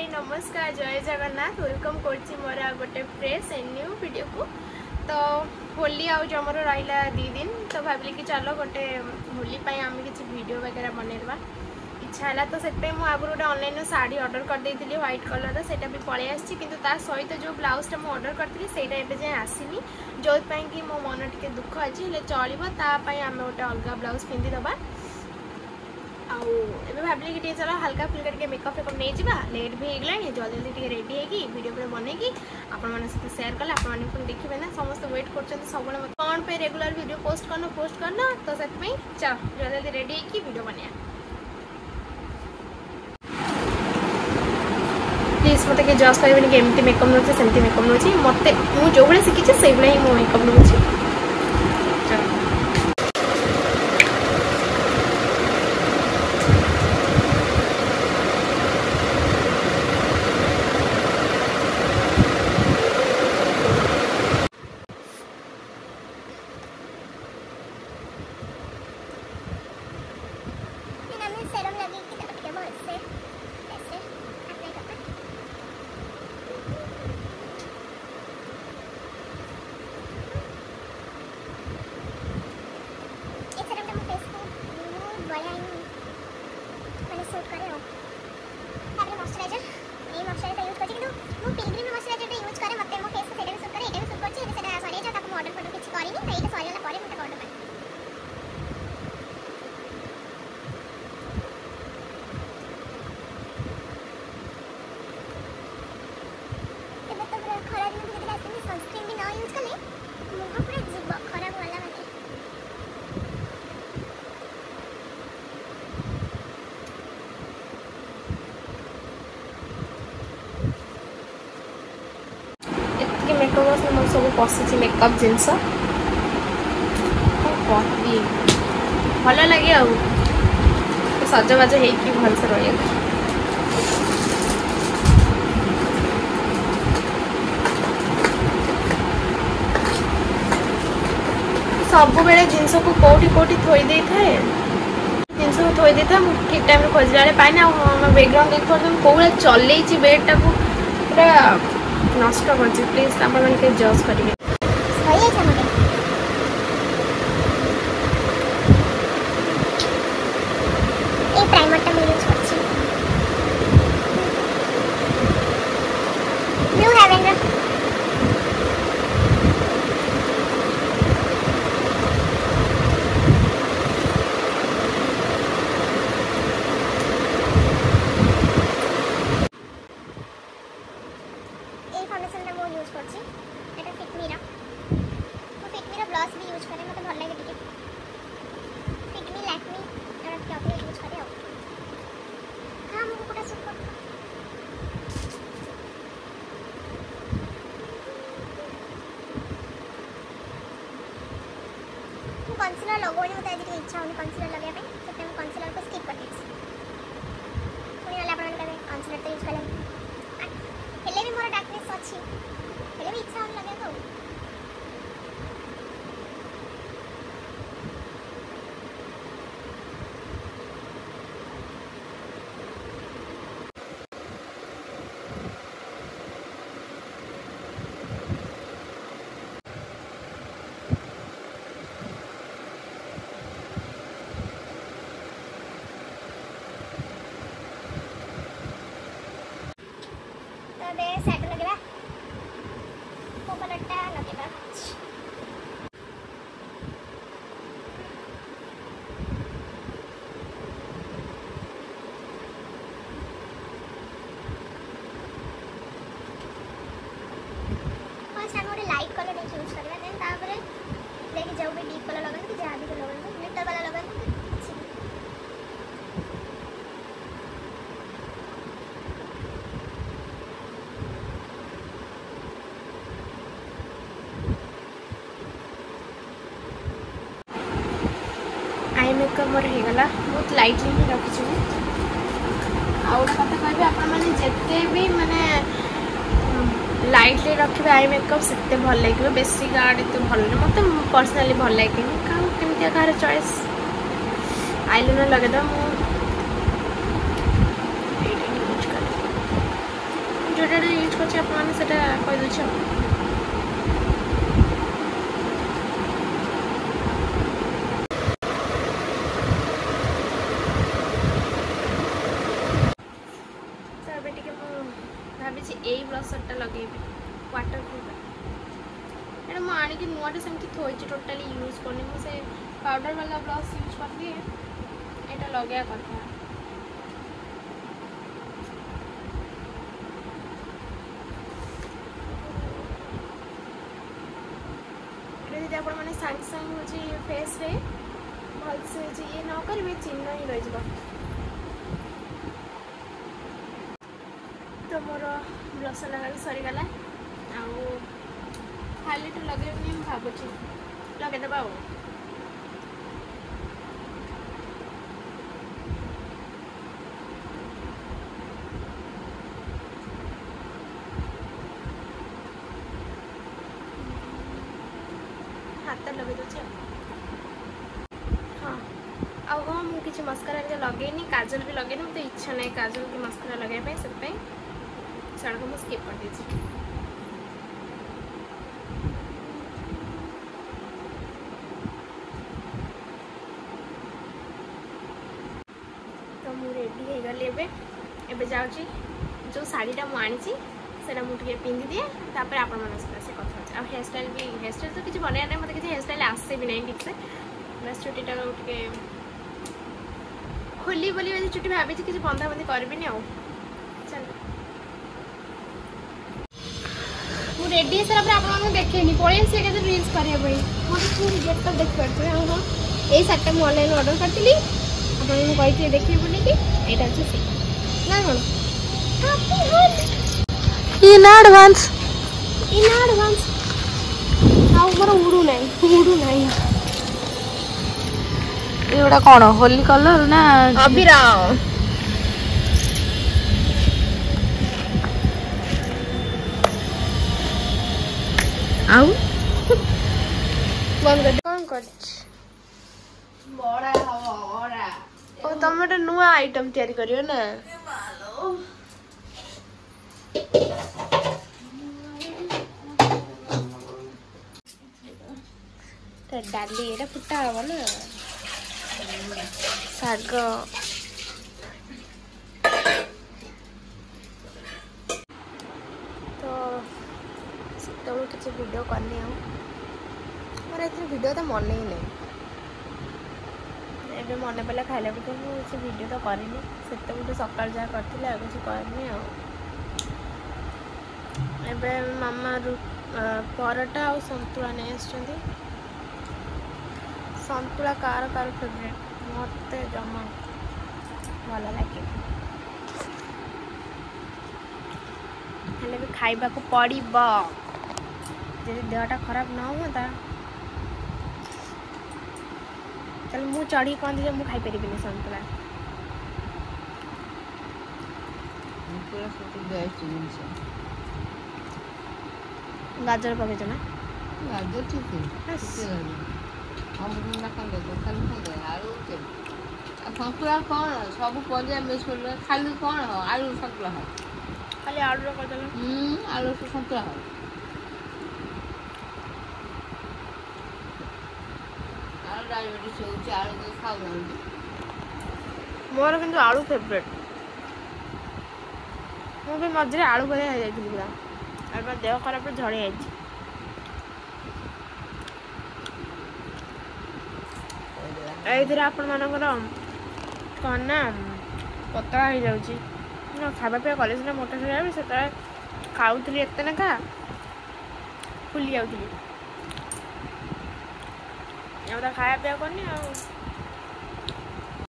हाय नमस्कार जय जगन्नाथ वेलकम करछि मोर गोटे फ्रेश एंड न्यू वीडियो को। तो होली आउज आमर रहा 2 दिन तो भाविली कि चलो गोटे होली पाई आम किसी वीडियो वगैरह बनवा इच्छा है। तो से आगुरी गोटे ऑनलाइन साड़ी ऑर्डर कर देती व्हाइट कलर से भी पलि आसी कि सहित जो ब्लाउजटा मुझे ऑर्डर करी से जाए आसनी जो कि मो मन टे दुख अच्छी चलो तापाई आम गोटे अलग ब्लाउज पिंधिदबा। आबे भाविली कि चलो हल्का फुल्का टे मेकअप फेकअप नहीं जावा लेट भी होगला जल्दी जल्दी रेडी है वीडियो पे बनईकि आपण सेयार कले आपण देखिए ना समस्त वेट कर सब कौन पे रेगुलर वीडियो पोस्ट करना तो से चलो जल्दी जल्दी रेडी है वीडियो बना प्लीज मत के जज करेंगे कि एमती मेकअप नौचे सेमती मेकअप नौची मत मुझे जो भाई शिखी से ही मो मेकअप नौची। मेकअप मोर सब पशि मेकअप जिनस भल लगे आ सजबाज हो भलसे रही सब बेले जिनस को कौटी कौटी थोई दे था जिनस को थोई दे था ठीक टाइम खोजला पाए बैकग्राउंड देख कौन चल बेडटा को पूरा नष्ट कर प्लीज आप जज करेंगे। कंसीलर लगोनी मत आज इच्छा होनी कंसीलर लगे से कंसीलर को स्किप कर दीजिए पुणी वाला अपन कहे कंसीलर तो यूज कले हेले भी मोर डार्कनेस अच्छी हेले भी इच्छा होनी लगे तो सेट लगेगा को कलरटा लगेगा फर्स्ट हम गोटे लाइट कलर यूज करवा देन तापर देखि जाऊ भी डीप कलर लगन कि जहां भी लगन ग्लिटर वाला लगन आई मेकअप मोर होगला बहुत लाइटली ही रखी आउ गोटे कथा कहबी आपण जिते भी माने लाइटली रखिए आई मेकअप से भल लगे बेसी गार्ड एत भल मत पर्सनाली भल लगे कमी कह चॉइस आईलाइनर लगेद ଶାଢ଼ୀଟା ୟୁଜ୍ କରୁଛି ଆପଣମାନେ ସେଇଟା କହିଦେଉଛି ଆଉ। ତ ଏବେ ଟିକେ ମୁଁ ଭାବିଛି ଏଇ ବ୍ଲସରଟା ଲଗେଇବି ୱାଟରପ୍ରୁଫ୍। ଏଇଟା ମୁଁ ଆଣିକି ନୂଆଟା ସେମିତି ଥୋଇଛି, ଟୋଟାଲି ୟୁଜ୍ କରୁନି। ମୁଁ ସେ ପାଉଡ଼ର ବାଲା ବ୍ଲସ୍ ୟୁଜ୍ କରିଦିଏ, ଏଇଟା ଲଗେଇବା କଥା। ଯଦି ଆପଣମାନେ ସାଙ୍ଗେ ସାଙ୍ଗେ ହେଉଛି ଫେସ୍ରେ ଭଲସେ ହେଉଛି ଇଏ ନ କରିବେ, ଚିହ୍ନ ହିଁ ରହିଯିବ। ତ ମୋର ବ୍ଲସର ଲଗାଇବା ସରିଗଲା, ଆଉ ଖାଲିଟା ଲଗେଇବିନି ମୁଁ ଭାବୁଛି, ଲଗେଇଦେବା ଆଉ। ହାତ ଲଗେଇ ଦେଉଛି ଆଉ। ହଁ ଆଉ ହଁ, ମୁଁ କିଛି ମସ୍କାରା ଲଗେଇନି, କାଜଲ ବି ଲଗେଇନି। ମୋତେ ଇଚ୍ଛା ନାହିଁ କାଜଲ କି ମସ୍କାରା ଲଗେଇବା ପାଇଁ, ସେଥିପାଇଁ ସେଗୁଡ଼ାକ ମୁଁ ସ୍କିପ୍ କରିଦେଇଛି। ତ ମୁଁ ରେଡ଼ି ହେଇଗଲି। ଏବେ ଯାଉଛି ଯେଉଁ ଶାଢ଼ୀଟା ମୁଁ ଆଣିଛି ସେଇଟା ମୁଁ ଟିକେ ପିନ୍ଧିଦିଏ, ତାପରେ ଆପଣମାନଙ୍କ ସହିତ ଆସି କଥା ହେଉଛି। ଆଉ ହେୟାରଷ୍ଟାଇଲ୍ ତ କିଛି ବନେଇବା ନାହିଁ, ମୋତେ କିଛି ହେୟାରଷ୍ଟାଇଲ୍ ଆସେ ବି ନାହିଁ ଠିକ୍ସେ। ବାସ୍ ଚୁଟିଟାକୁ ଟିକେ ଖୋଲି ବୋଲି ଚୁଟି ଭାବିଛି, କିଛି ବନ୍ଧାବନ୍ଧି କରିବିନି ଆଉ। ଚାଲ ମୁଁ ରେଡ଼ି ହେଇସାରିଲା ପରେ ଆପଣମାନଙ୍କୁ ଦେଖେଇନି, ପଳେଇ ଆସିବି ଏକାଥରେ ରିଲ୍ସ କରିବା ପାଇଁ। ମୋତେ ପୁଣି ଗେଟ୍ଟା ଦେଖିପାରୁଥିବେ। ଆଉ ହଁ, ଏଇ ଶାଢ଼ୀଟା ମୁଁ ଅନଲାଇନ୍ରେ ଅର୍ଡ଼ର କରିଥିଲି, ଆପଣଙ୍କୁ କହିଥିଲି ଦେଖିବି ବୋଲିକି। ଏଇଟା ହେଉଛି ସେ ନା କ'ଣ? ଇନ୍ ଆଡ଼ଭାନ୍ସ ଆଉ ମୋର ଉଡ଼ୁନାହିଁ। ଏଗୁଡ଼ା କ'ଣ ହୋଲି କଲର ନା ଅବିର? ଆଉ ବନ୍ଦ କରି କ'ଣ କରୁଛି? ବରା ହବ ବରା। ଓ ତମେ ଗୋଟେ ନୂଆ ଆଇଟମ୍ ତିଆରି କରିବ ନା? ଡାଲି ଏଇଟା ଫୁଟା ହବ ନା, ଶାଗ। ତ ସେତେବେଳୁ କିଛି ଭିଡ଼ିଓ କରିନି, ଆଉ ମୋର ଏଥିରେ ଭିଡ଼ିଓ ତ ମନେ ହିଁ ନାହିଁ। ଏବେ ମନେ ପଡ଼ିଲା ଖାଇଲା ବେଳକୁ ମୁଁ ସେ ଭିଡ଼ିଓ ତ କରିନି। ସେତେବେଳୁ ସକାଳୁ ଯାହା କରିଥିଲି, ଆଉ କିଛି କରିନି। ଆଉ ଏବେ ମାମା ପରଟା ଆଉ ସନ୍ତୁଳା ନେଇ ଆସିଛନ୍ତି। ସନ୍ତୁଳା କାର ଫେଭରେଟ୍, ମୋତେ ଜମା ଭଲ ଲାଗେ, ହେଲେ ବି ଖାଇବାକୁ ପଡ଼ିବ। ଯଦି ଦେହଟା ଖରାପ ନ ହୁଅନ୍ତା ତାହେଲେ ମୁଁ ଚଢ଼ିକି କହନ୍ତି ଯେ ମୁଁ ଖାଇପାରିବିନି ସନ୍ତୁଳା। ଗାଜର ପକେଇଛ ନା? ଗାଜର ଠିକ୍ ସନ୍ତୁଳା କ'ଣ ସବୁ ପରିବା ମିକ୍ସ କରିବା, ଖାଲି କ'ଣ ଆଳୁ ସନ୍ତୁଳା ହବ, ଖାଲି ଆଳୁର କରିଦେଲ। ଆଳୁ ସନ୍ତୁଳା ହବ। ଆଳୁ ଡାଇବେଟିସ୍ ହେଉଛି, ଆଳୁ ଖାଉନାହାନ୍ତି। ମୋର କିନ୍ତୁ ଆଳୁ ଫେଭରେଟ୍। ମୁଁ ବି ମଝିରେ ଆଳୁ ଭଳିଆ ହେଇଯାଇଥିଲି ପୁରା, ଏବେ ଦେହ ଖରାପରେ ଝଡ଼ି ଯାଇଛି। ଏଇଥିରେ ଆପଣମାନଙ୍କର କ'ଣ ନା ପତଳା ହେଇଯାଉଛି। ଖାଇବା ପିଇବା କଲେ ସିନା ମୋଟା ହେଇଯାବି, ସେତେବେଳେ ଖାଉଥିଲି ଏତେ ଲେଖା ଫୁଲି ଯାଉଥିଲି। ଆଉ ତା ଖାଇବା ପିଇବା କରିନି ଆଉ।